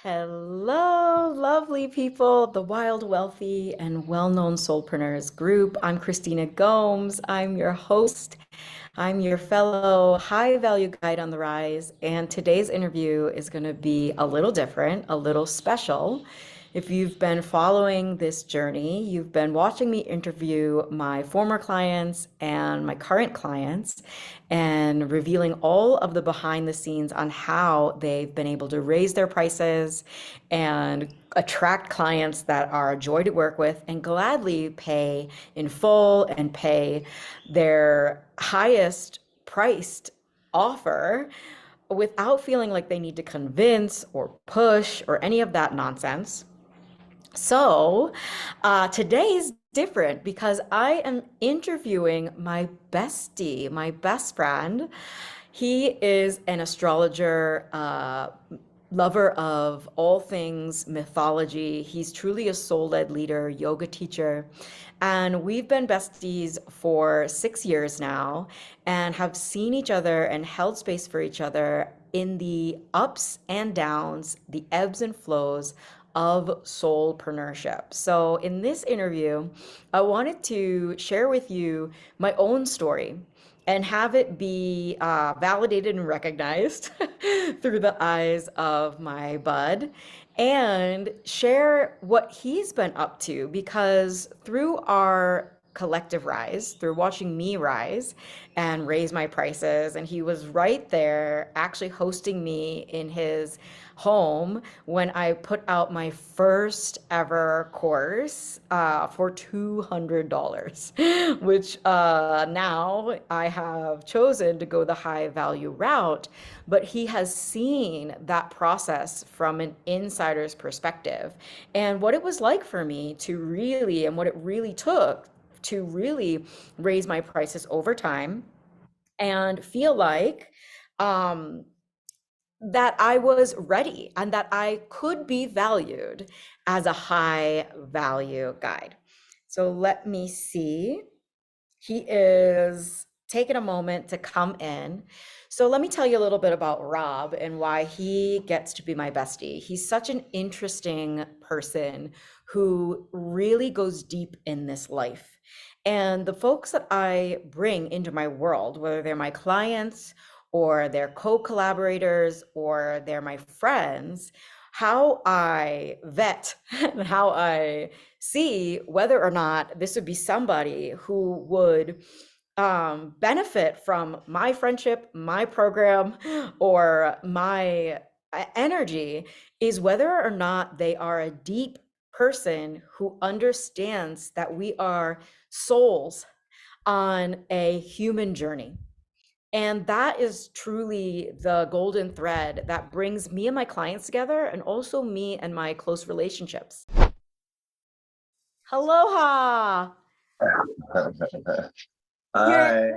Hello, lovely people, the wild, wealthy, and well-known soulpreneurs group. I'm Christina Gomes. I'm your host. I'm your fellow high value guide on the rise. And today's interview is going to be a little different, a little special. If you've been following this journey, you've been watching me interview my former clients and my current clients and revealing all of the behind the scenes on how they've been able to raise their prices and attract clients that are a joy to work with and gladly pay in full and pay their highest priced offer without feeling like they need to convince or push or any of that nonsense. So, today's different because I am interviewing my bestie, my best friend. He is an astrologer, lover of all things mythology. He's truly a soul-led leader, yoga teacher. And we've been besties for 6 years now and have seen each other and held space for each other in the ups and downs, the ebbs and flows of soulpreneurship. So, in this interview, I wanted to share with you my own story and have it be validated and recognized through the eyes of my bud and share what he's been up to because through our collective rise, through watching me rise and raise my prices, and he was right there actually hosting me in his home when I put out my first ever course for $200, which now I have chosen to go the high value route. But he has seen that process from an insider's perspective and what it was like for me to really, and what it really took to really raise my prices over time and feel like um, that I was ready and that I could be valued as a high value guide. So let me see. He is taking a moment to come in. So let me tell you a little bit about Rhabb and why he gets to be my bestie. He's such an interesting person who really goes deep in this life. And the folks that I bring into my world, whether they're my clients or they're co-collaborators or they're my friends, how I vet and how I see whether or not this would be somebody who would benefit from my friendship, my program, or my energy is whether or not they are a deep person who understands that we are souls on a human journey. And that is truly the golden thread that brings me and my clients together, and also me and my close relationships. Aloha! You're Hi.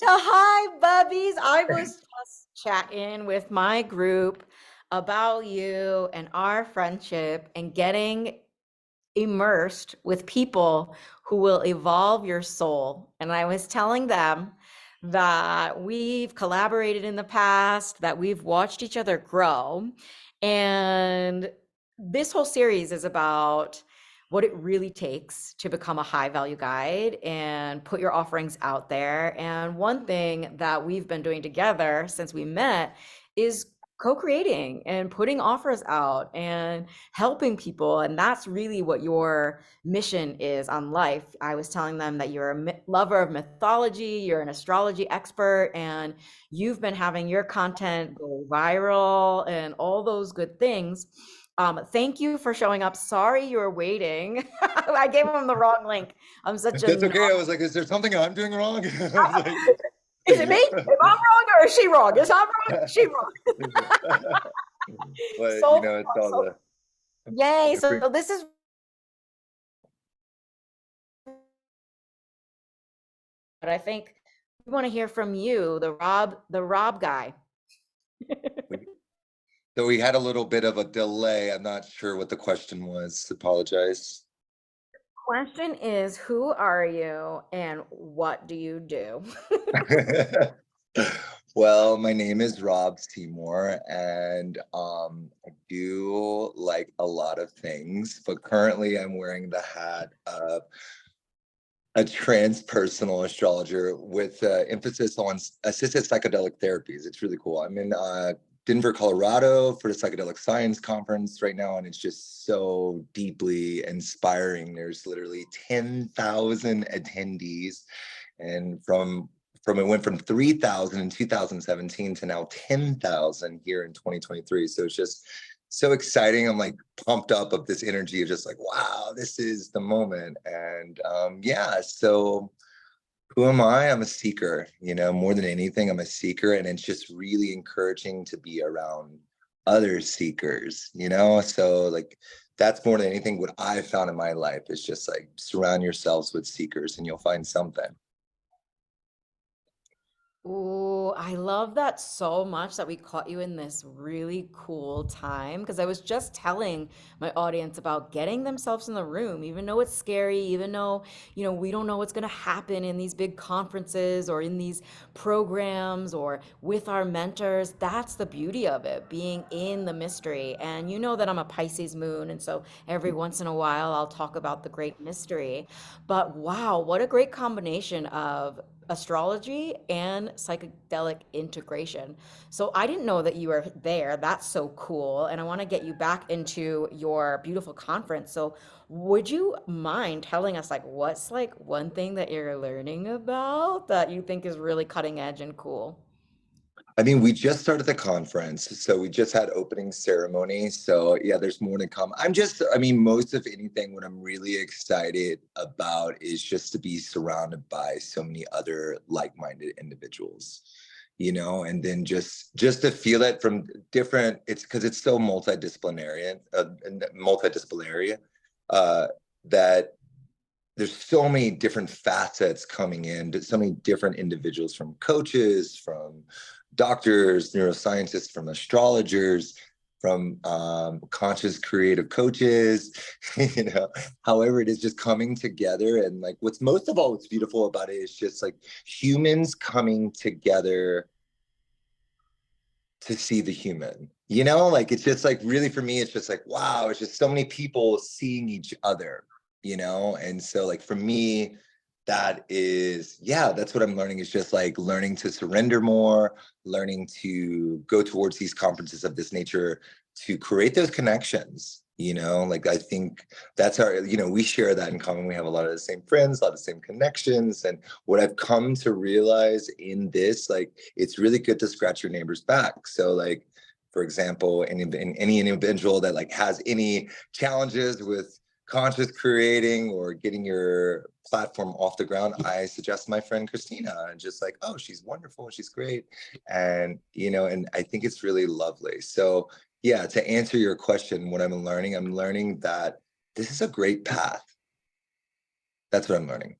hi, bubbies. I was just chatting with my group about you and our friendship and getting immersed with people who will evolve your soul. And I was telling them that we've collaborated in the past, that we've watched each other grow. And this whole series is about what it really takes to become a high value guide and put your offerings out there. And one thing that we've been doing together since we met is co-creating and putting offers out and helping people. And that's really what your mission is on life. I was telling them that you're a lover of mythology, you're an astrology expert, and you've been having your content go viral and all those good things. Thank you for showing up. Sorry you were waiting. I gave them the wrong link. I'm such That's a okay. I was like, is there something I'm doing wrong? I was like, Is it me? Am I wrong or is she wrong? Is I wrong? Is she wrong? but So, it's all so the yay. different. So this is what I think we want to hear from you, the Rhabb guy. So we had a little bit of a delay. I'm not sure what the question was. Apologize. Question is, who are you and what do you do? Well, my name is Rhabb Seymour, and I do like a lot of things, but currently I'm wearing the hat of a transpersonal astrologer with emphasis on assisted psychedelic therapies. It's really cool. I'm in Denver, Colorado for the Psychedelic Science Conference right now, and it's just so deeply inspiring. There's literally 10,000 attendees, and from it went from 3,000 in 2017 to now 10,000 here in 2023. So it's just so exciting. I'm like pumped up of this energy of just like, wow, this is the moment. And yeah, so who am I? I'm a seeker, more than anything, I'm a seeker. And it's just really encouraging to be around other seekers. So like that's more than anything what I've found in my life is just like surround yourselves with seekers and you'll find something. Ooh, I love that so much that we caught you in this really cool time because I was just telling my audience about getting themselves in the room, even though it's scary, even though, we don't know what's going to happen in these big conferences or in these programs or with our mentors. That's the beauty of it, being in the mystery. And you know that I'm a Pisces moon, and so every once in a while I'll talk about the great mystery. But wow, what a great combination of astrology and psychedelic integration. So I didn't know that you were there. That's so cool. And I want to get you back into your beautiful conference. So would you mind telling us what's one thing that you're learning about that you think is really cutting edge and cool? I mean, we just started the conference, so we just had opening ceremony. So yeah, there's more to come. I mean, most of anything, what I'm really excited about is just to be surrounded by so many other like-minded individuals, and then just to feel it from different, it's because it's so multidisciplinary, uh, that there's so many different facets coming in, so many different individuals from coaches, from doctors, neuroscientists, from astrologers, from conscious creative coaches, you know, however it is just coming together. And like what's beautiful about it is just like humans coming together to see the human, like it's just like really for me, it's just like, wow, it's just so many people seeing each other. And so like for me, that's what I'm learning is just like learning to surrender more, learning to go towards these conferences of this nature to create those connections. Like I think that's we share that in common. We have a lot of the same friends, a lot of the same connections. And what I've come to realize in this, like, it's really good to scratch your neighbor's back. So like, for example, in any individual that like has any challenges with conscious creating or getting your platform off the ground, I suggest my friend Christina and just like, oh, she's wonderful, she's great. And I think it's really lovely. So yeah, to answer your question, what I'm learning that this is a great path. That's what I'm learning.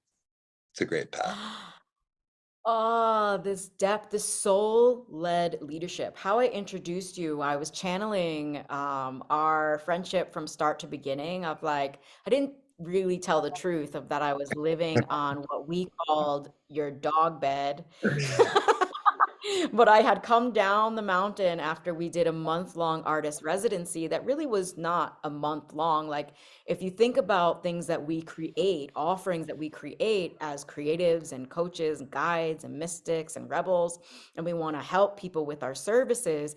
It's a great path. Ah, this depth, this soul-led leadership. How I introduced you, I was channeling our friendship from start to beginning of I didn't really tell the truth of that I was living on what we called your dog bed. But I had come down the mountain after we did a month-long artist residency that really was not a month long. If you think about things that we create, offerings that we create as creatives and coaches and guides and mystics and rebels, and we want to help people with our services,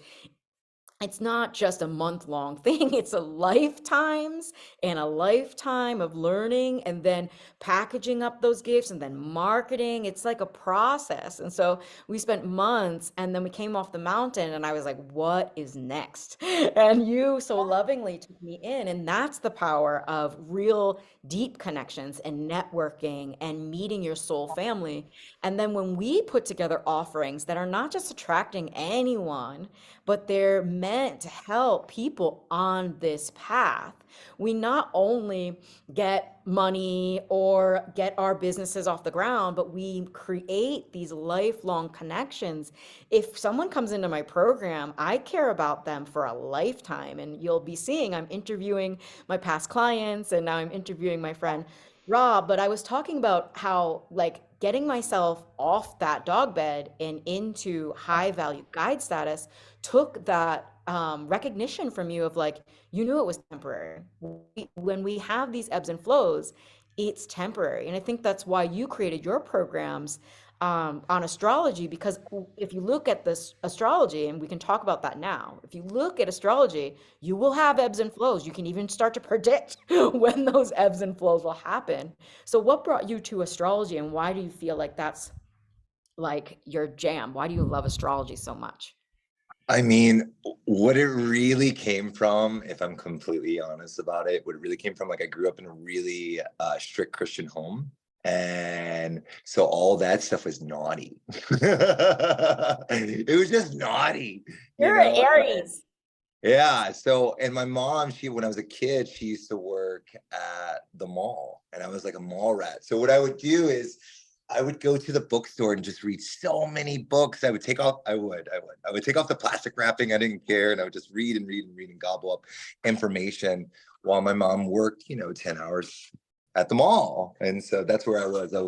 it's not just a month-long thing, it's a lifetimes and a lifetime of learning and then packaging up those gifts and then marketing. It's like a process. And so we spent months and then we came off the mountain and I was like, what is next? And you so lovingly took me in. And that's the power of real deep connections and networking and meeting your soul family. And then when we put together offerings that are not just attracting anyone, but they're meant to help people on this path. We not only get money or get our businesses off the ground, but we create these lifelong connections. If someone comes into my program, I care about them for a lifetime. And you'll be seeing I'm interviewing my past clients and now I'm interviewing my friend Rob, but I was talking about how getting myself off that dog bed and into high value guide status took that recognition from you of like, you knew it was temporary. When we have these ebbs and flows, it's temporary. And I think that's why you created your programs on astrology, because if you look at this astrology, and we can talk about that now, if you look at astrology, you will have ebbs and flows. You can even start to predict when those ebbs and flows will happen. So what brought you to astrology, and why do you feel like that's like your jam? Why do you love astrology so much? I mean, what it really came from, if I'm completely honest about it, what it really came from, like I grew up in a really strict Christian home. And so all that stuff was naughty. It was just naughty, you You're an know? Aries. Yeah. So, and my mom, when I was a kid, she used to work at the mall and I was like a mall rat. So what I would do is I would go to the bookstore and just read so many books. I would take off the plastic wrapping. I didn't care. And I would just read and read and read and gobble up information while my mom worked, 10 hours at the mall. And so that's where I was. I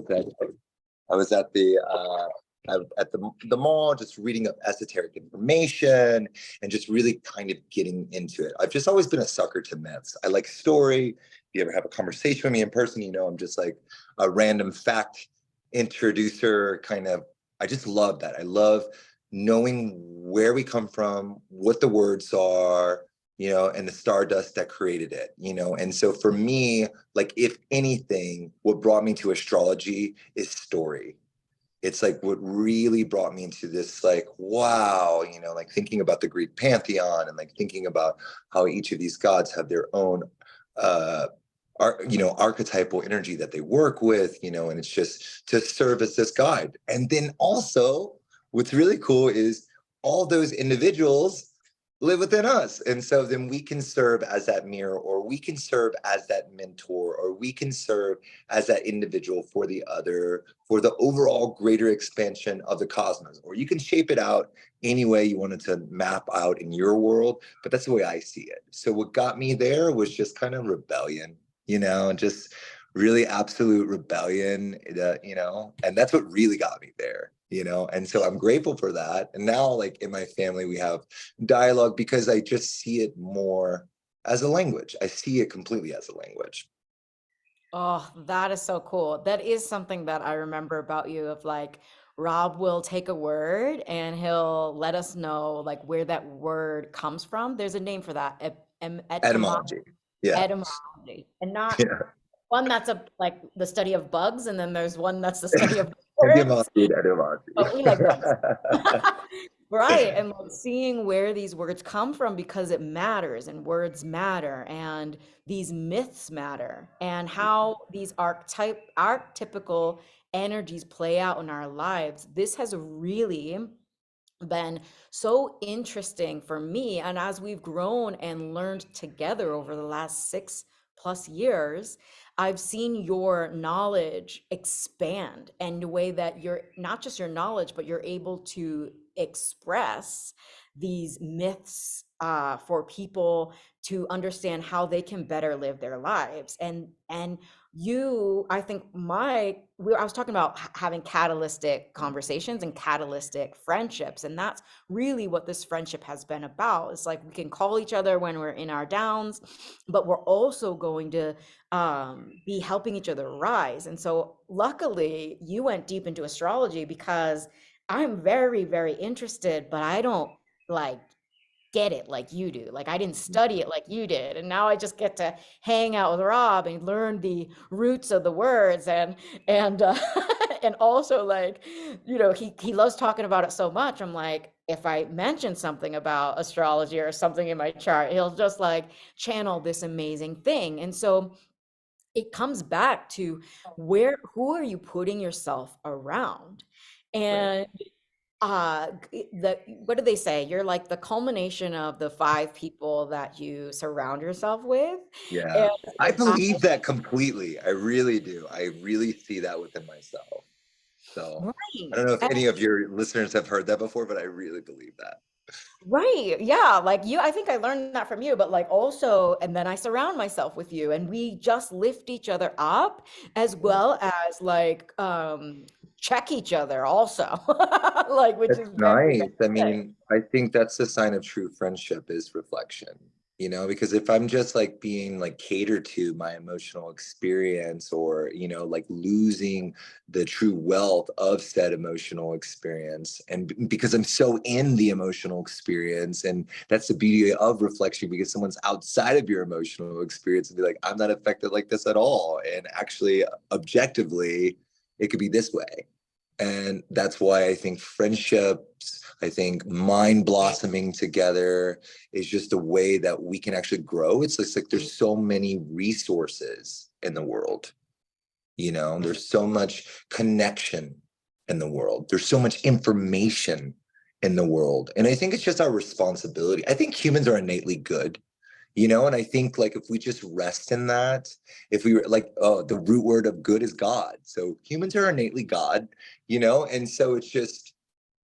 was at the mall, just reading up esoteric information and just really kind of getting into it. I've just always been a sucker to myths. I like story. If you ever have a conversation with me in person, I'm just like a random fact introducer kind of. I just love that. I love knowing where we come from, what the words are, and the stardust that created it, and so for me, like, if anything, what brought me to astrology is story. It's like what really brought me into this, like, wow, like thinking about the Greek pantheon and like thinking about how each of these gods have their own archetypal energy that they work with, and it's just to serve as this guide. And then also what's really cool is all those individuals live within us. And so then we can serve as that mirror, or we can serve as that mentor, or we can serve as that individual for the other, for the overall greater expansion of the cosmos. Or you can shape it out any way you wanted to map out in your world, but that's the way I see it. So what got me there was just kind of rebellion, just really absolute rebellion, and that's what really got me there. And so I'm grateful for that. And now, like, in my family, we have dialogue because I just see it more as a language. I see it completely as a language. Oh, that is so cool. That is something that I remember about you of like Rob will take a word and he'll let us know like where that word comes from. There's a name for that, Etymology. Yeah. etymology, and not Yeah. one that's like the study of bugs, and then there's one that's the study of words. Etymology. Etymology. But we like bugs. Right. And like seeing where these words come from, because it matters and words matter and these myths matter, and how these archetypical energies play out in our lives. This has really been so interesting for me. And as we've grown and learned together over the last 6+ years, I've seen your knowledge expand, and the way that you're not just your knowledge, but you're able to express these myths for people to understand how they can better live their lives. And you, I think I was talking about having catalytic conversations and catalytic friendships, and that's really what this friendship has been about. It's like we can call each other when we're in our downs, but we're also going to be helping each other rise. And so luckily you went deep into astrology, because I'm very, very interested, but I don't like get it like you do. Like I didn't study it like you did. And now I just get to hang out with Rob and learn the roots of the words, and and also like, he loves talking about it so much. I'm like, if I mention something about astrology or something in my chart, he'll just like channel this amazing thing. And so it comes back to who are you putting yourself around? Right. And what do they say? You're like the culmination of the 5 people that you surround yourself with. Yeah. And I I, believe that completely. I really do. I really see that within myself. So I right. don't know if any of your listeners have heard that before, but I really believe that. Right. Yeah. Like you, I think I learned that from you, but like also, and then I surround myself with you, and we just lift each other up, as well as like check each other also, like, which That's is very, nice. I very mean, I think that's the sign of true friendship is reflection, because if I'm just like being like catered to my emotional experience or, like losing the true wealth of said emotional experience, and because I'm so in the emotional experience, and that's the beauty of reflection, because someone's outside of your emotional experience and be like, I'm not affected like this at all. And actually, objectively, it could be this way. And that's why I think friendships, I think mind blossoming together is just a way that we can actually grow. It's just like there's so many resources in the world, there's so much connection in the world, there's so much information in the world. And I think it's just our responsibility. I think humans are innately good. And I think like if we just rest in that, if we were like, oh, the root word of good is God. So humans are innately God, and so it's just,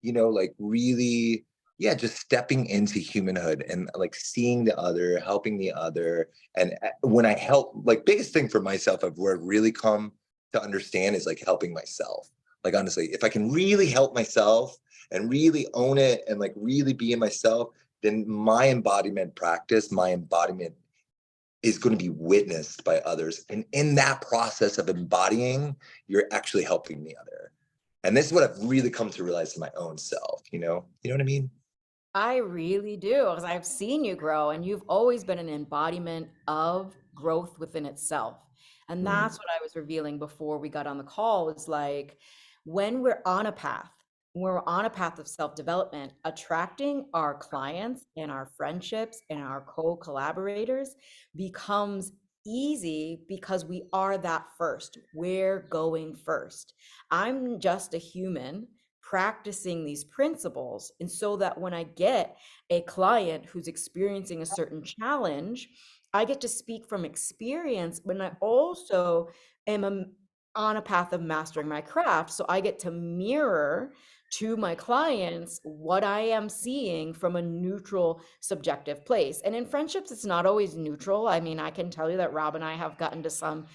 like really, yeah, just stepping into humanhood and like seeing the other, helping the other. And when I help, like biggest thing for myself of where I've really come to understand is like helping myself. Like honestly, if I can really help myself and really own it and like really be in myself, then my embodiment is going to be witnessed by others. And in that process of embodying, you're actually helping the other. And this is what I've really come to realize in my own self, You know what I mean? I really do, because I've seen you grow and you've always been an embodiment of growth within itself. And Mm. that's what I was revealing before we got on the call is like when we're on a path, when we're on a path of self-development, attracting our clients and our friendships and our co-collaborators becomes easy because we are that first. We're going first. I'm just a human practicing these principles. And so that when I get a client who's experiencing a certain challenge, I get to speak from experience, but I also am on a path of mastering my craft. So I get to mirror to my clients what I am seeing from a neutral, subjective place. And in friendships, it's not always neutral. I mean, I can tell you that Rhabb and I have gotten to some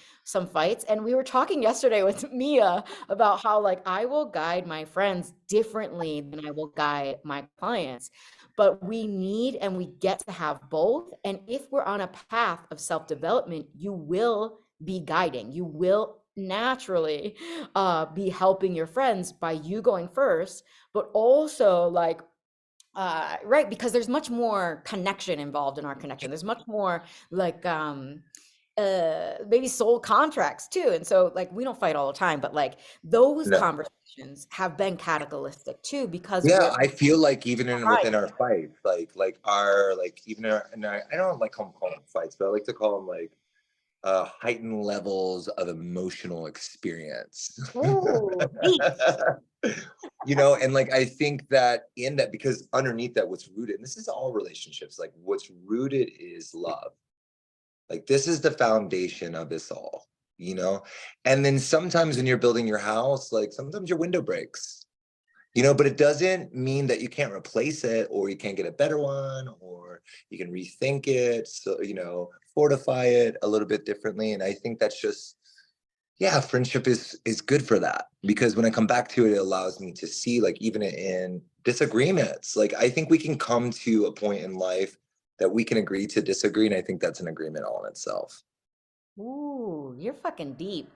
fights. And we were talking yesterday with Mia about how like I will guide my friends differently than I will guide my clients. But we need and we get to have both. And if we're on a path of self-development, you will be guiding. You will naturally be helping your friends by you going first, but also like right, because there's much more connection involved in our connection. There's much more like maybe soul contracts too. And so like we don't fight all the time, but like those No. conversations have been catalytic too because Yeah, we're I feel like even right. within our fights, like our like even our, and I don't like call them fights, but I like to call them like heightened levels of emotional experience. Ooh, deep. And like I think that in that, because underneath that, what's rooted, and this is all relationships, like what's rooted is love. Like this is the foundation of this all, you know? And then sometimes when you're building your house, like sometimes your window breaks, but it doesn't mean that you can't replace it or you can't get a better one or you can rethink it. So, fortify it a little bit differently. And I think that's just, yeah, friendship is good for that, because when I come back to it, it allows me to see, like, even in disagreements, like I think we can come to a point in life that we can agree to disagree. And I think that's an agreement all in itself. Ooh, you're fucking deep.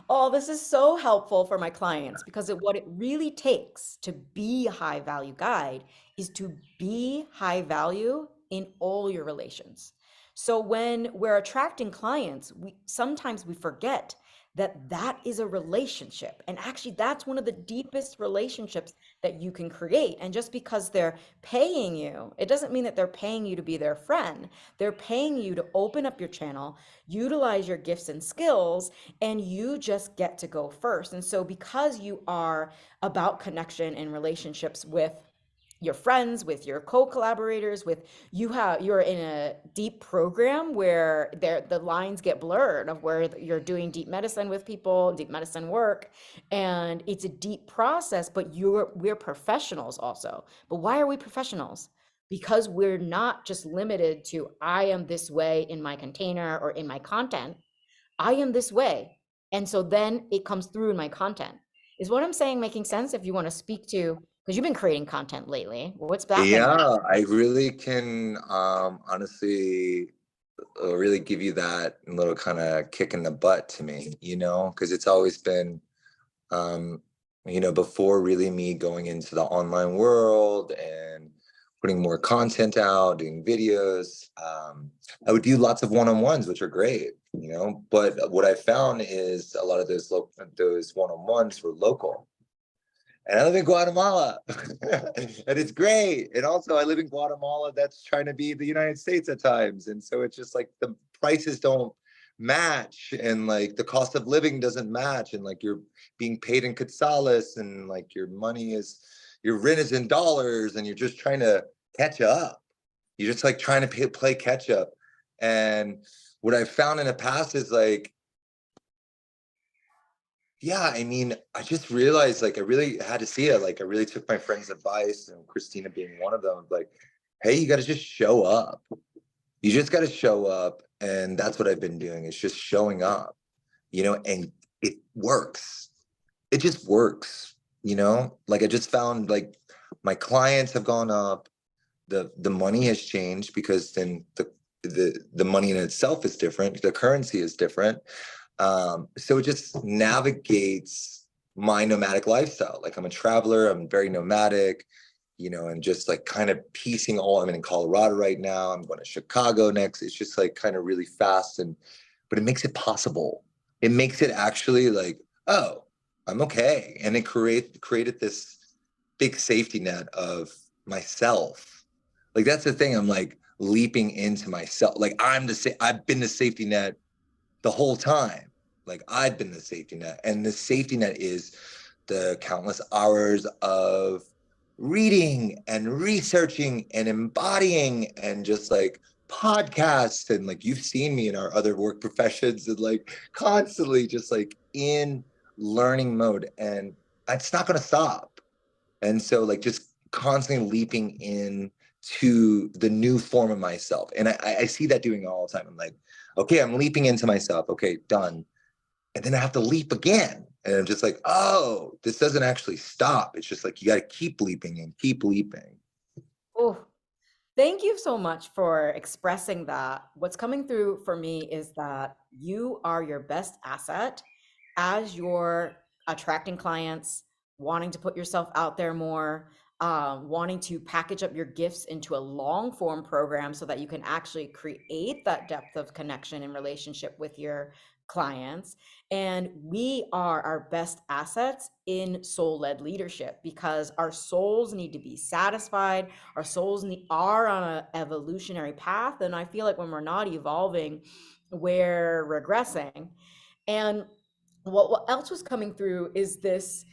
Oh, this is so helpful for my clients because what it really takes to be a high value guide is to be high value in all your relations. So when we're attracting clients, we sometimes we forget that that is a relationship. And actually that's one of the deepest relationships that you can create. And just because they're paying you, it doesn't mean that they're paying you to be their friend. They're paying you to open up your channel, utilize your gifts and skills, and you just get to go first. And so because you are about connection and relationships with your friends, with your co-collaborators, you're in a deep program where the lines get blurred of where you're doing deep medicine with people, deep medicine work, and it's a deep process, but we're professionals also. But why are we professionals? Because we're not just limited to I am this way in my container or in my content. I am this way. And so then it comes through in my content. Is what I'm saying making sense? If you want to speak to, because you've been creating content lately, what's that been like? Yeah, I really can honestly really give you that little kind of kick in the butt to me, because it's always been, um, before really me going into the online world and putting more content out, doing videos. I would do lots of one-on-ones, which are great, but what I found is a lot of those one-on-ones were local. And I live in Guatemala, and it's great. And also, I live in Guatemala that's trying to be the United States at times. And so it's just like the prices don't match, and like the cost of living doesn't match. And like you're being paid in quetzales, and like your rent is in dollars, and you're just trying to catch up. You're just like trying to play catch up. And what I found in the past is like, yeah, I mean, I just realized like I really had to see it. Like I really took my friend's advice, and Christina being one of them, like, hey, you got to just show up. You just got to show up. And that's what I've been doing, is just showing up, and it works. It just works, like I just found like my clients have gone up. The money has changed because then the money in itself is different. The currency is different. So it just navigates my nomadic lifestyle. Like I'm a traveler, I'm very nomadic, and just like kind of piecing I'm in Colorado right now. I'm going to Chicago next. It's just like kind of really fast, but it makes it possible. It makes it actually like, oh, I'm okay. And it created this big safety net of myself. Like that's the thing. I'm like leaping into myself. Like I've been the safety net the whole time. Like I've been the safety net, and the safety net is the countless hours of reading and researching and embodying, and just like podcasts, and like you've seen me in our other work professions, and like constantly just like in learning mode, and it's not going to stop. And so like just constantly leaping in to the new form of myself. And I see that doing it all the time. I'm like, okay, I'm leaping into myself. Okay, done. And then I have to leap again. And I'm just like, oh, this doesn't actually stop. It's just like you got to keep leaping and keep leaping. Oh, thank you so much for expressing that. What's coming through for me is that you are your best asset as you're attracting clients, wanting to put yourself out there more, wanting to package up your gifts into a long form program so that you can actually create that depth of connection and relationship with your clients. And we are our best assets in soul led leadership because our souls need to be satisfied. Our souls are on an evolutionary path. And I feel like when we're not evolving, we're regressing. And what else was coming through is this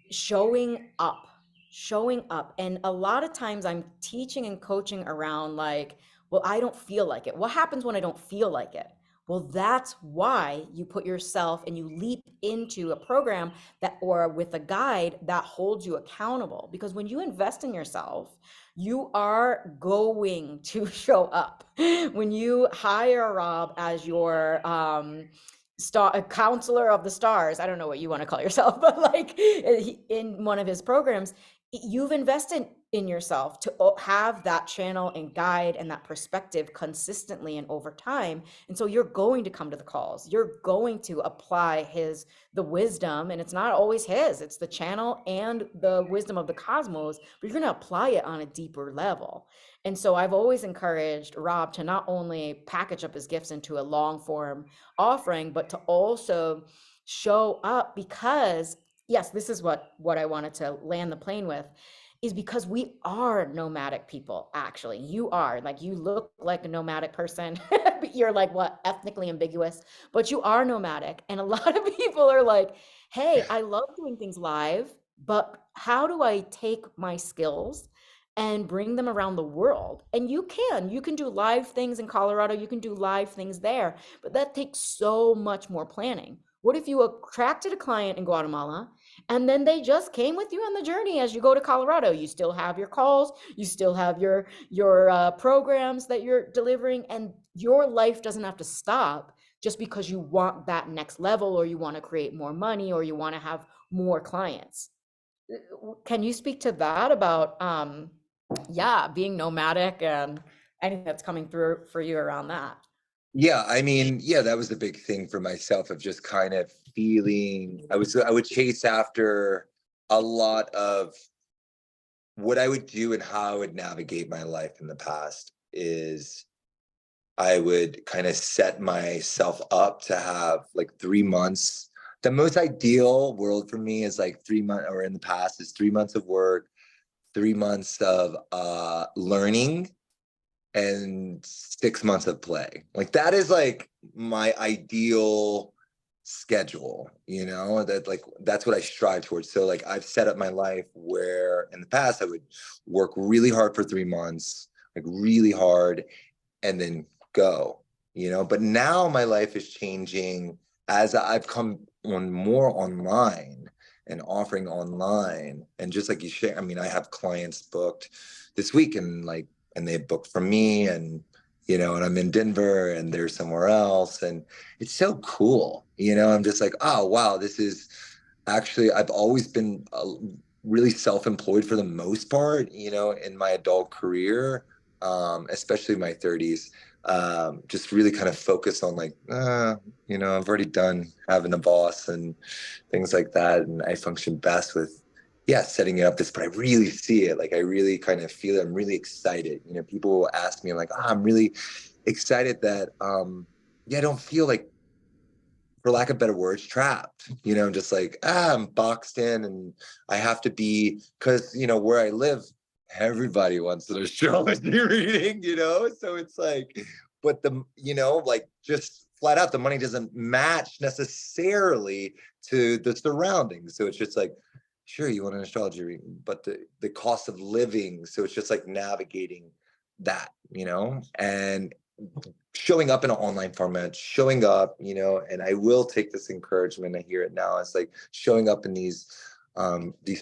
showing up, showing up. And a lot of times I'm teaching and coaching around like, well, I don't feel like it. What happens when I don't feel like it? Well, that's why you put yourself and you leap into a program that, or with a guide that holds you accountable. Because when you invest in yourself, you are going to show up. When you hire Rhabb as your a counselor of the stars, I don't know what you want to call yourself, but like in one of his programs, you've invested in yourself to have that channel and guide and that perspective consistently and over time. And so you're going to come to the calls, you're going to apply the wisdom, and it's not always his, it's the channel and the wisdom of the cosmos, but you're going to apply it on a deeper level. And so I've always encouraged Rhabb to not only package up his gifts into a long form offering, but to also show up, because yes, this is what I wanted to land the plane with, is because we are nomadic people. Actually, you are, like, you look like a nomadic person. You're like, what, ethnically ambiguous, but you are nomadic. And a lot of people are like, hey, I love doing things live, but how do I take my skills and bring them around the world? And you can do live things in Colorado, you can do live things there, but that takes so much more planning. What if you attracted a client in Guatemala and then they just came with you on the journey as you go to Colorado? You still have your calls, you still have your programs that you're delivering, and your life doesn't have to stop just because you want that next level, or you want to create more money, or you want to have more clients. Can you speak to that about, yeah, being nomadic and anything that's coming through for you around that? Yeah, I mean, yeah, that was the big thing for myself of just kind of feeling I would chase after a lot of what I would do and how I would navigate my life in the past is I would kind of set myself up to have like 3 months. The most ideal world for me is like 3 months, or in the past is 3 months of work, 3 months of learning, and 6 months of play. Like that is like my ideal schedule, that like that's what I strive towards. So like I've set up my life where in the past I would work really hard for 3 months, like really hard, and then go, but now my life is changing as I've come on more online and offering online. And just like you share, I mean, I have clients booked this week, and they booked from me, and I'm in Denver and they're somewhere else. And it's so cool. I'm just like, oh, wow, this is actually, I've always been really self-employed for the most part, in my adult career, especially my 30s, just really kind of focus on like, I've already done having a boss and things like that. And I function best with, yeah, setting it up this, but I really see it. Like, I really kind of feel it. I'm really excited. People will ask me, like, I'm really excited that, yeah, I don't feel like, for lack of better words, trapped, just like, I'm boxed in and I have to be, because, where I live, everybody wants an astrology reading, So it's like, but like just flat out, the money doesn't match necessarily to the surroundings. So it's just like, sure, you want an astrology reading, but the cost of living. So it's just like navigating that, and showing up in an online format, showing up, and I will take this encouragement. I hear it now. It's like showing up in these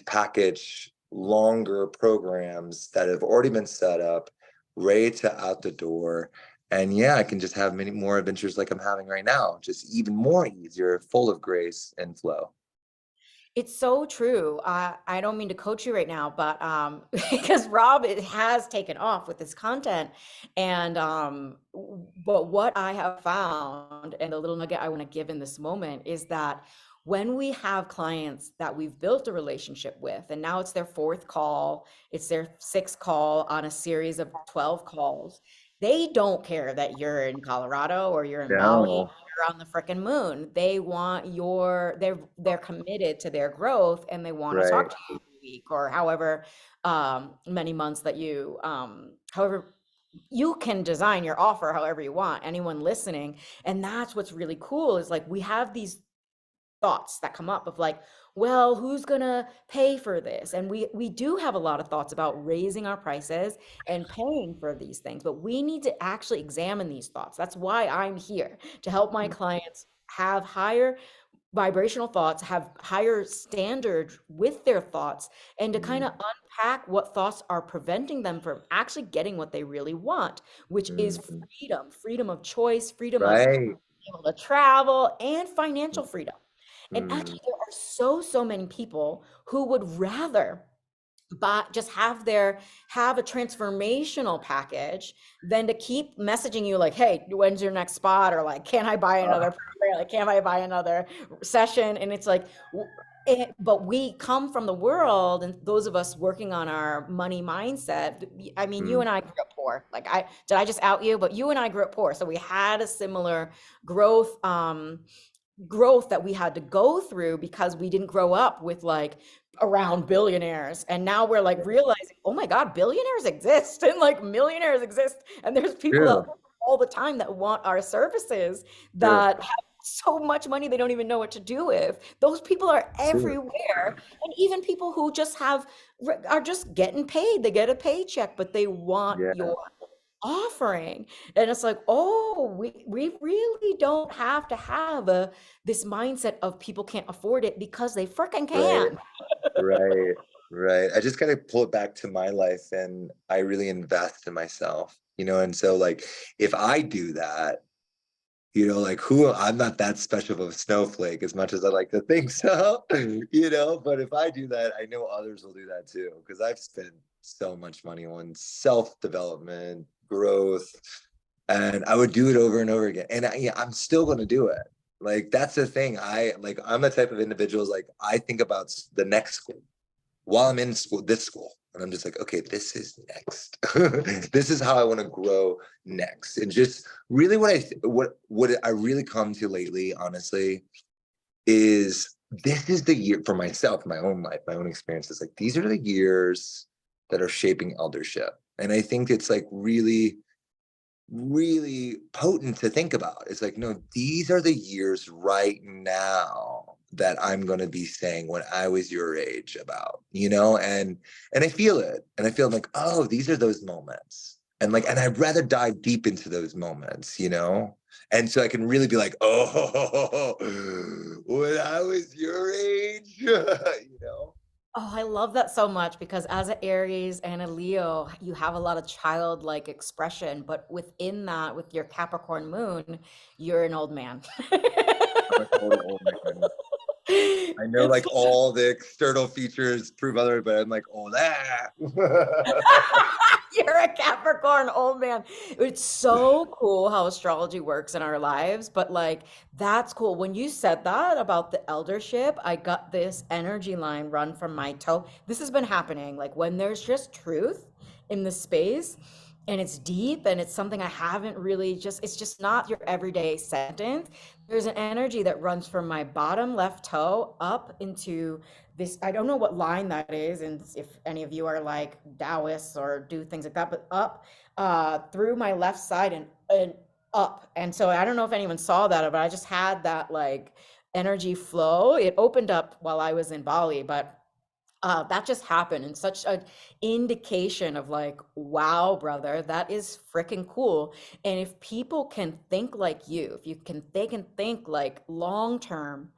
package longer programs that have already been set up, ready to out the door. And yeah, I can just have many more adventures like I'm having right now, just even more easier, full of grace and flow. It's so true. I don't mean to coach you right now, but because Rob, it has taken off with this content, and but what I have found, and the little nugget I want to give in this moment, is that when we have clients that we've built a relationship with, and now it's their fourth call, it's their sixth call on a series of 12 calls, they don't care that you're in Colorado or you're in Bali, No, on the freaking moon. They want they're committed to their growth, and they want to talk right. to you every week, or however many months that you however you can design your offer however you want, anyone listening. And that's what's really cool, is like we have these thoughts that come up of like, well, who's gonna pay for this? And we do have a lot of thoughts about raising our prices and paying for these things, but we need to actually examine these thoughts. That's why I'm here, to help my clients have higher vibrational thoughts, have higher standard with their thoughts, and to kind of unpack what thoughts are preventing them from actually getting what they really want, which is Mm-hmm. freedom of choice, freedom of Right. being able to travel, and financial freedom. And Mm-hmm. actually, there are so many people who would rather just have a transformational package than to keep messaging you like, hey, when's your next spot? Or like, can I buy another program? Like, can I buy another session? And it's like, but we come from the world, and those of us working on our money mindset, I mean, you and I grew up poor. Like, I just out you? But you and I grew up poor, so we had a similar growth growth that we had to go through, because we didn't grow up with like around billionaires. And now we're like realizing, oh my God, billionaires exist, and like millionaires exist, and there's people out True. there all the time that want our services, True. that have so much money they don't even know what to do with. Those people are True. everywhere. And even people who just are just getting paid, they get a paycheck, but they want Yeah. your offering. And it's like, oh, we really don't have to have this mindset of people can't afford it, because they freaking Right. can. Right. Right. I just gotta pull it back to my life, and I really invest in myself, and so like if I do that, You know, like I'm not that special of a snowflake as much as I like to think so, you know, but if I do that, I know others will do that too, because I've spent so much money on self-development, growth, and I would do it over and over again. And yeah, I'm still going to do it. Like, that's the thing. I'm the type of individuals, like, I think about the next school while I'm in school, this school. And I'm just like, okay, this is next. This is how I want to grow next. And just really what I really come to lately, honestly, is this is the year for myself, my own life, my own experiences. Like, these are the years that are shaping eldership. And I think it's like really, really potent to think about. It's like, no, these are the years right now that I'm going to be saying when I was your age about, you know, and I feel it. And I feel like, oh, these are those moments. And like, and I'd rather dive deep into those moments, you know? And so I can really be like, oh, when I was your age, you know? Oh, I love that so much because as an Aries and a Leo, you have a lot of childlike expression, but within that, with your Capricorn moon, you're an old man. I'm a total old man. I know, It's like, all the external features prove other, but I'm like, oh, that. You're a Capricorn old man. It's so cool how astrology works in our lives, but like that's cool. When you said that about the eldership, I got this energy line run from my toe. This has been happening like when there's just truth in the space and it's deep and it's something I haven't really just it's just not your everyday sentence. There's an energy that runs from my bottom left toe up into this. I don't know what line that is, and if any of you are like Taoists or do things like that, but up through my left side and up. And so I don't know if anyone saw that, but I just had that like energy flow. It opened up while I was in Bali, but that just happened and such an indication of like, wow, brother, that is freaking cool. And if people can think like you, if you can, they can think like long term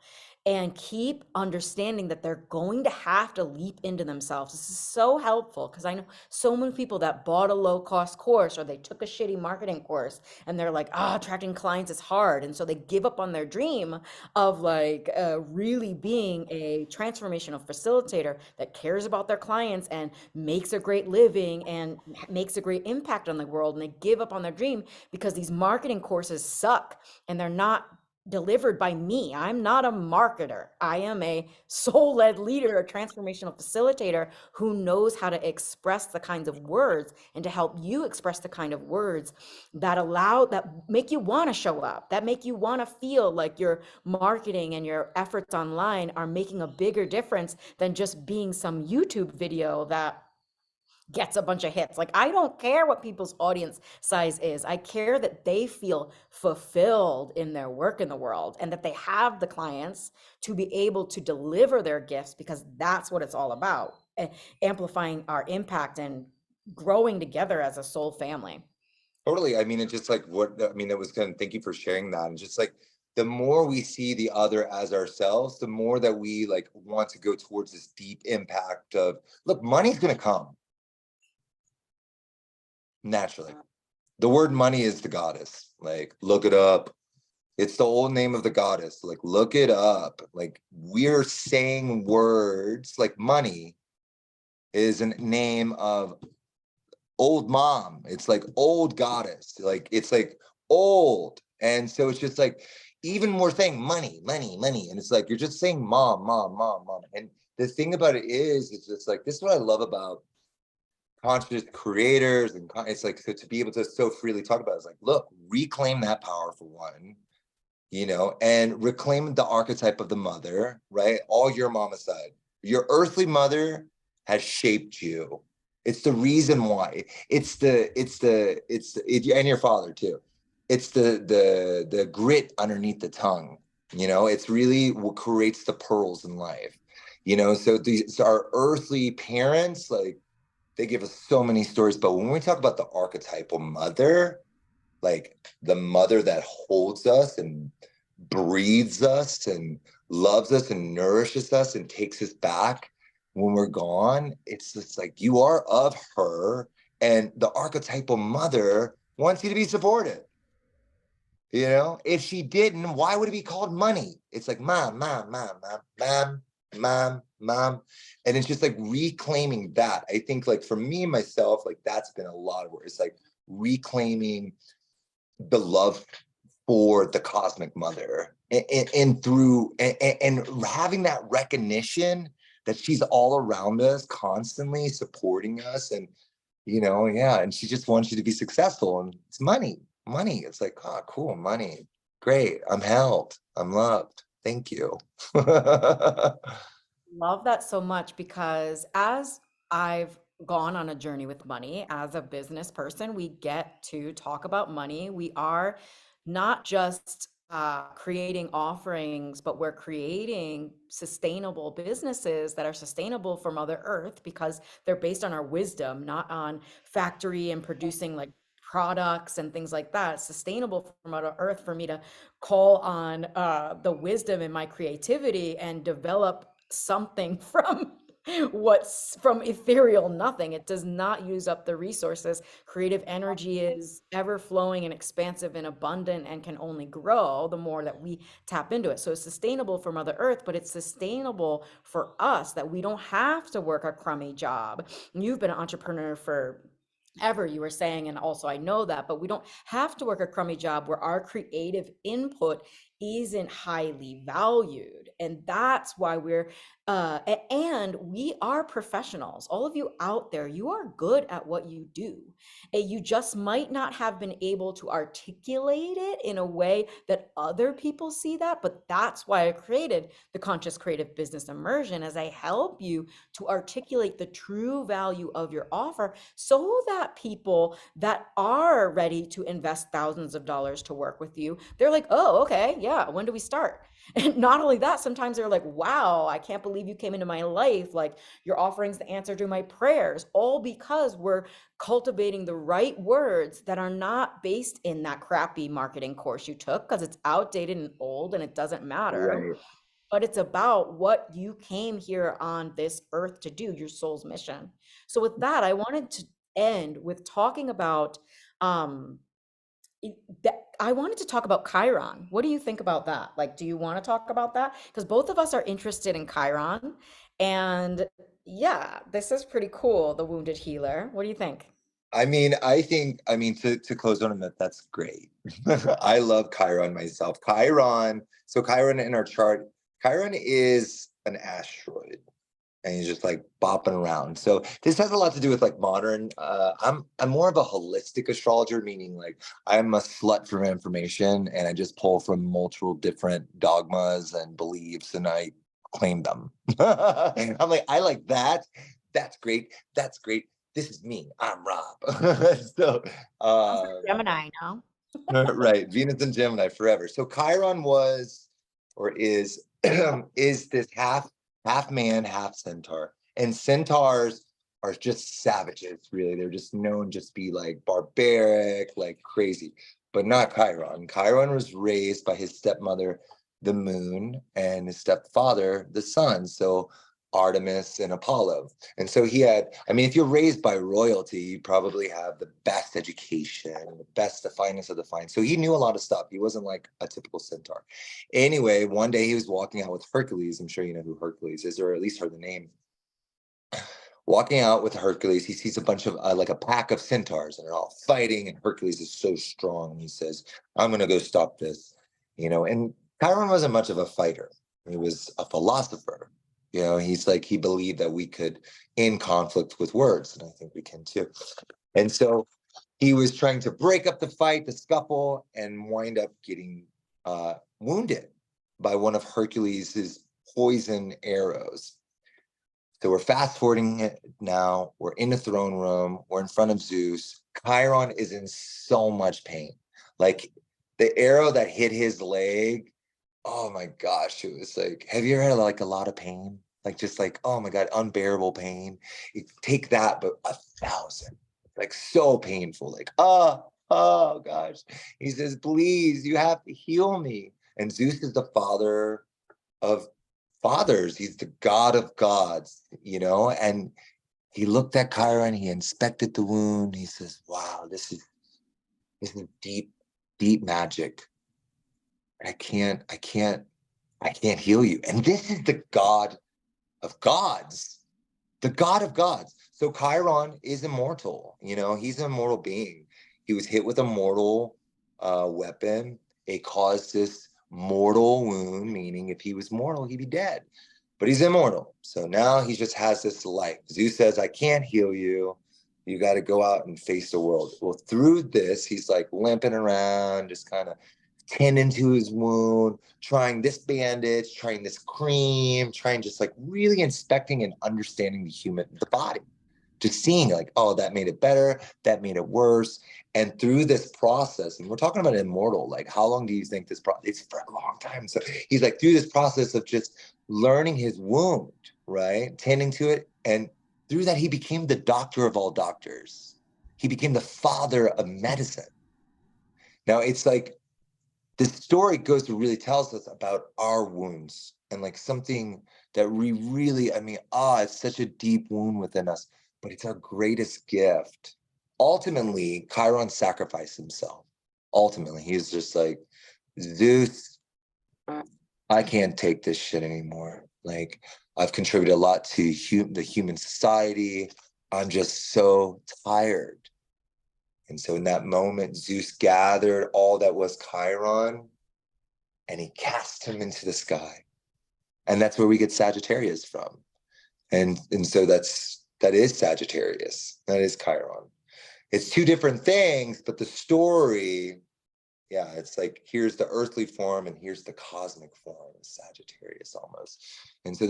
and keep understanding that they're going to have to leap into themselves. This is so helpful because I know so many people that bought a low cost course or they took a shitty marketing course and they're like, ah, attracting clients is hard. And so they give up on their dream of like really being a transformational facilitator that cares about their clients and makes a great living and makes a great impact on the world. And they give up on their dream because these marketing courses suck and they're not delivered by me. I'm not a marketer. I am a soul led leader, a transformational facilitator who knows how to express the kinds of words and to help you express the kind of words that make you want to show up, that make you want to feel like your marketing and your efforts online are making a bigger difference than just being some YouTube video that gets a bunch of hits. Like, I don't care what people's audience size is. I care that they feel fulfilled in their work in the world and that they have the clients to be able to deliver their gifts because that's what it's all about. Amplifying our impact and growing together as a soul family. Totally. I mean, it's just like it was kind of, thank you for sharing that. And just like, the more we see the other as ourselves, the more that we like want to go towards this deep impact of, look, money's going to come naturally. The word money is the goddess. Like, look it up. It's the old name of the goddess. Like, look it up. Like, we're saying words like money is a name of old mom. It's like old goddess. Like, it's like old. And so it's just like, even more saying money, money, money. And it's like, you're just saying mom, mom, mom, mom. And the thing about it is, it's just like, this is what I love about conscious creators. And it's like, so to be able to so freely talk about it, it's like, look, reclaim that power for one, you know, and reclaim the archetype of the mother, right? All your mama side. Your earthly mother has shaped you. It's the reason why. And your father too. It's the grit underneath the tongue. You know, it's really what creates the pearls in life. You know, so our earthly parents, like, they give us so many stories. But when we talk about the archetypal mother, like the mother that holds us and breathes us and loves us and nourishes us and takes us back when we're gone, it's just like, you are of her, and the archetypal mother wants you to be supported. You know, if she didn't, why would it be called money? It's like mom, mom, mom, mom, mom, mom, mom. And it's just like reclaiming that. I think like for me, myself, like that's been a lot of work. It's like reclaiming the love for the cosmic mother and through and having that recognition that she's all around us, constantly supporting us. And, you know, yeah. And she just wants you to be successful, and it's money. It's like, oh, cool, money. Great. I'm held. I'm loved. Thank you. Love that so much because as I've gone on a journey with money as a business person, we get to talk about money. We are not just creating offerings, but we're creating sustainable businesses that are sustainable for Mother Earth because they're based on our wisdom, not on factory and producing like products and things like that. Sustainable for Mother Earth for me to call on the wisdom in my creativity and develop something from what's from ethereal nothing. It does not use up the resources. Creative energy is ever flowing and expansive and abundant and can only grow the more that we tap into it. So it's sustainable for Mother Earth, but it's sustainable for us that we don't have to work a crummy job. You've been an entrepreneur for ever, you were saying, and also I know that, but we don't have to work a crummy job where our creative input isn't highly valued. And that's why and we are professionals. All of you out there, you are good at what you do. And you just might not have been able to articulate it in a way that other people see that. But that's why I created the Conscious Creative Business Immersion, as I help you to articulate the true value of your offer so that people that are ready to invest thousands of dollars to work with you, they're like, oh, okay, yeah, when do we start? And not only that, sometimes they're like, wow, I can't believe you came into my life. Like your offering's the answer to my prayers, all because we're cultivating the right words that are not based in that crappy marketing course you took because it's outdated and old and it doesn't matter. Right. But it's about what you came here on this earth to do, your soul's mission. So with that, I wanted to end with talking about um I wanted to talk about Chiron. What do you think about that? Like, do you want to talk about that? Because both of us are interested in Chiron. And yeah, this is pretty cool, the wounded healer. What do you think? I mean, to close on that, that's great. I love Chiron myself. So Chiron in our chart, Chiron is an asteroid, and he's just like bopping around. So this has a lot to do with like modern. I'm more of a holistic astrologer, meaning like I'm a slut for information, and I just pull from multiple different dogmas and beliefs, and I claim them. I'm like, I like that. That's great. That's great. This is me. I'm Rhabb. So, Sounds like Gemini, no? right, Venus and Gemini forever. So Chiron was, or is, is this half man, half centaur, and centaurs are just savages. Really, they're just known just be like barbaric, like crazy, but not Chiron. Chiron was raised by his stepmother, the moon, and his stepfather, the sun. So Artemis and Apollo. And so he had, I mean, if you're raised by royalty, you probably have the best education, the best, the finest of the fine. So he knew a lot of stuff. He wasn't like a typical centaur. Anyway, one day he was walking out with Hercules. I'm sure you know who Hercules is, or at least heard the name. Walking out with Hercules, he sees a bunch of, like a pack of centaurs, and they're all fighting. And Hercules is so strong. And he says, I'm going to go stop this, you know. And Chiron wasn't much of a fighter. He was a philosopher. You know, he's like, he believed that we could end conflict with words, and I think we can too. And so he was trying to break up the fight, the scuffle, and wind up getting wounded by one of Hercules' poison arrows. So we're fast forwarding it now. We're in the throne room. We're in front of Zeus. Chiron is in so much pain. Like the arrow that hit his leg, oh my gosh, it was like, have you ever had like a lot of pain? Like just like, oh my God, unbearable pain. You take that, but 1,000, like so painful. Like, oh gosh. He says, please, you have to heal me. And Zeus is the father of fathers. He's the god of gods, you know? And he looked at Chiron, he inspected the wound. He says, wow, this is deep, deep magic. I can't heal you. And this is the God of gods, the God of gods. So Chiron is immortal. He's an immortal being. He was hit with a mortal weapon. It caused this mortal wound, meaning if he was mortal, he'd be dead. But he's immortal. So now he just has this life. Zeus says, I can't heal you. You got to go out and face the world. Well, through this, he's like limping around, just kind of tending to his wound, trying this bandage, trying this cream, trying just like really inspecting and understanding the body, just seeing like, oh, that made it better, that made it worse. And through this process, and we're talking about immortal, like how long do you think this process? It's for a long time. So he's like through this process of just learning his wound, right? Tending to it. And through that, he became the doctor of all doctors. He became the father of medicine. Now it's like, the story goes to really tells us about our wounds and like something that we really, it's such a deep wound within us, but it's our greatest gift. Ultimately, Chiron sacrificed himself. Ultimately, he's just like, Zeus, I can't take this shit anymore. Like, I've contributed a lot to the human society. I'm just so tired. And so in that moment, Zeus gathered all that was Chiron and he cast him into the sky. And that's where we get Sagittarius from. And so that is Sagittarius. That is Chiron. It's two different things, but the story, yeah, it's like here's the earthly form and here's the cosmic form, Sagittarius almost. And so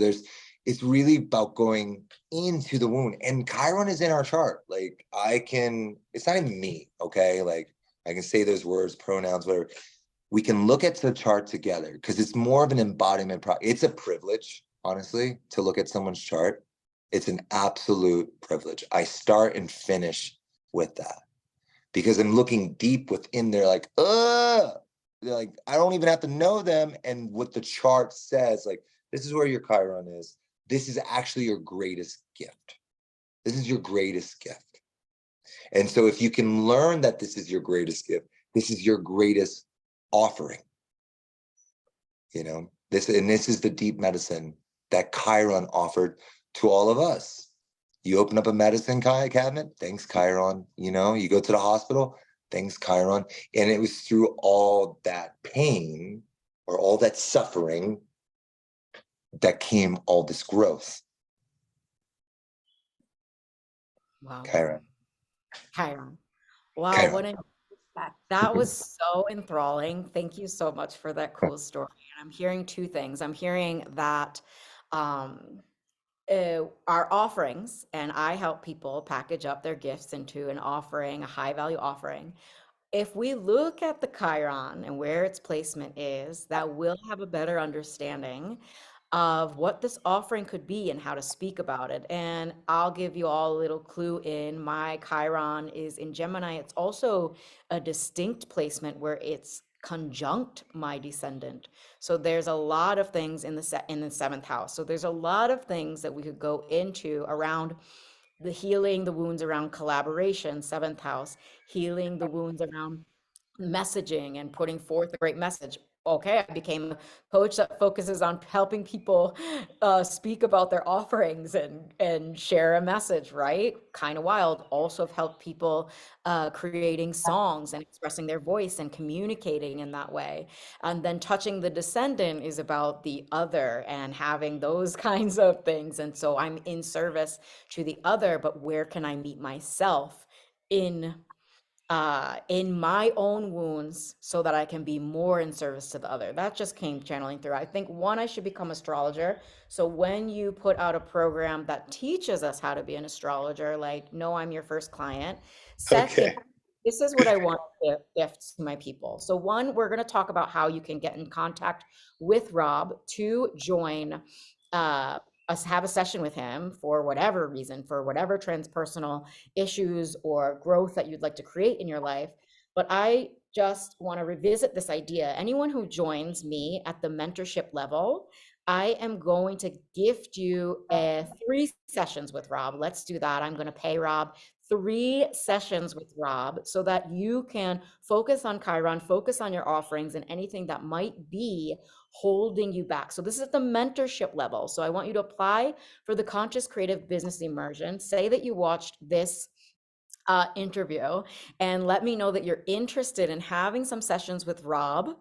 it's really about going into the wound. And Chiron is in our chart. Like it's not even me, okay? Like I can say those words, pronouns, whatever. We can look at the chart together because it's more of an embodiment. It's a privilege, honestly, to look at someone's chart. It's an absolute privilege. I start and finish with that because I'm looking deep within there, like, they're like, I don't even have to know them. And what the chart says, like, this is where your Chiron is. This is actually your greatest gift. This is your greatest gift. And so if you can learn that this is your greatest gift, this is your greatest offering. This is the deep medicine that Chiron offered to all of us. You open up a medicine cabinet, thanks Chiron. You go to the hospital, thanks Chiron. And it was through all that pain or all that suffering that came all this growth. Wow. Chiron. Wow, Chiron. that was so enthralling. Thank you so much for that cool story. And I'm hearing two things. I'm hearing that um, our offerings, and I help people package up their gifts into an offering, a high value offering. If we look at the Chiron and where its placement is, that will have a better understanding of what this offering could be and how to speak about it. And I'll give you all a little clue in my Chiron is in Gemini. It's also a distinct placement where it's conjunct my descendant. So there's a lot of things in the seventh house. So there's a lot of things that we could go into around the healing the wounds around collaboration, seventh house, healing the wounds around messaging and putting forth a great message. Okay, I became a coach that focuses on helping people speak about their offerings and share a message, right? Kind of wild. Also have helped people creating songs and expressing their voice and communicating in that way. And then touching the descendant is about the other and having those kinds of things. And so I'm in service to the other, but where can I meet myself in my own wounds so that I can be more in service to the other? That just came channeling through. I think one, I should become astrologer. So when you put out a program that teaches us how to be an astrologer, like, no, I'm your first client. Second, Okay. this is what I want to gift to my people. So one, we're going to talk about how you can get in contact with Rhabb to join us, have a session with him for whatever reason, for whatever transpersonal issues or growth that you'd like to create in your life. But I just want to revisit this idea. Anyone who joins me at the mentorship level, I am going to gift you 3 sessions with Rhabb. Let's do that. I'm going to pay Rhabb 3 sessions with Rhabb so that you can focus on Chiron, focus on your offerings and anything that might be holding you back. So this is at the mentorship level. So I want you to apply for the Conscious Creative Business Immersion. Say that you watched this interview and let me know that you're interested in having some sessions with Rhabb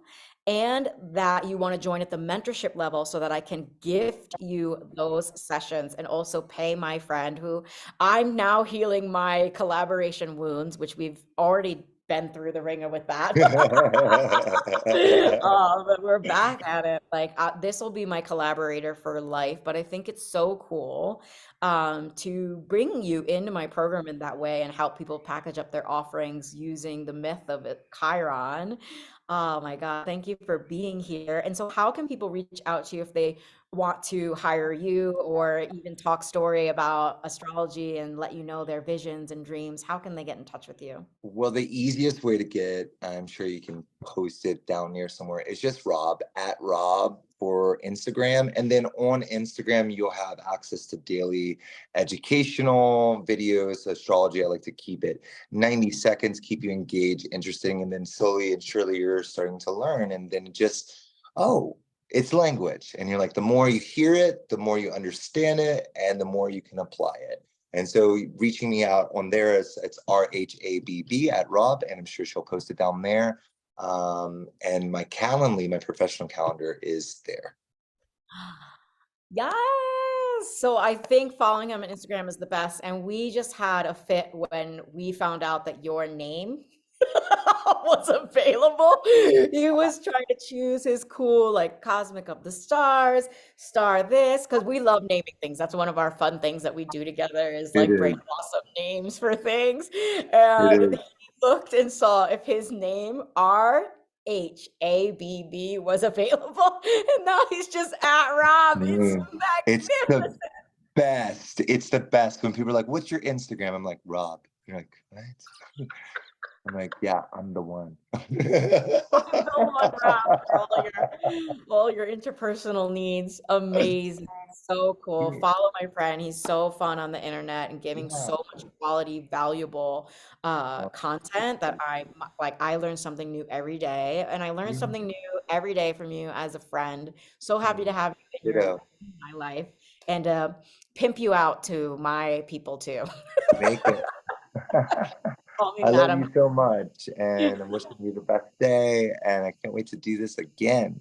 and that you want to join at the mentorship level so that I can gift you those sessions and also pay my friend who I'm now healing my collaboration wounds, which we've already been through the ringer with that. But we're back at it. Like this will be my collaborator for life, but I think it's so cool to bring you into my program in that way and help people package up their offerings using the myth of it, Chiron. Oh my God, thank you for being here. And so, how can people reach out to you if they want to hire you or even talk story about astrology and let you know their visions and dreams? How can they get in touch with you? Well, the easiest way to get, I'm sure you can post it down here somewhere, is just Rhabb at Rhabb for Instagram. And then on Instagram, you'll have access to daily educational videos, astrology. I like to keep it 90 seconds, keep you engaged, interesting. And then slowly and surely you're starting to learn. And then just, oh, it's language. And you're like, the more you hear it, the more you understand it, and the more you can apply it. And so reaching me out on there is it's RHABB at Rhabb, and I'm sure she'll post it down there. And my Calendly, my professional calendar is there. Yes. So I think following him on Instagram is the best. And we just had a fit when we found out that your name was available. He was trying to choose his cool, like Cosmic of the Stars, Star this, because we love naming things. That's one of our fun things that we do together is It like is. brainstorm names for things. It And is. he looked and saw if his name RHABB was available. And now he's just at Rhabb. It's It's magnificent. the best. It's the best when people are like, "What's your Instagram?" I'm like, "Rhabb." You're like, "What?" I'm like, "Yeah, I'm the one." The one Rhabb for all your interpersonal needs. Amazing. So cool. Follow my friend. He's so fun on the internet and giving Yeah. so much quality, valuable content that I learn something new every day. And I learn something new every day from you as a friend. So happy to have you in Ditto. my life and pimp you out to my people too. Make it. Call me I love madam you so much, and I'm wishing you the best day, and I can't wait to do this again.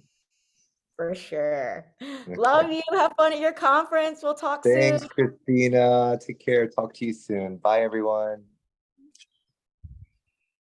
for sure. Okay. Love you. Have fun at your conference. We'll talk soon. Thanks, Christina. Take care. Talk to you soon. Bye, everyone.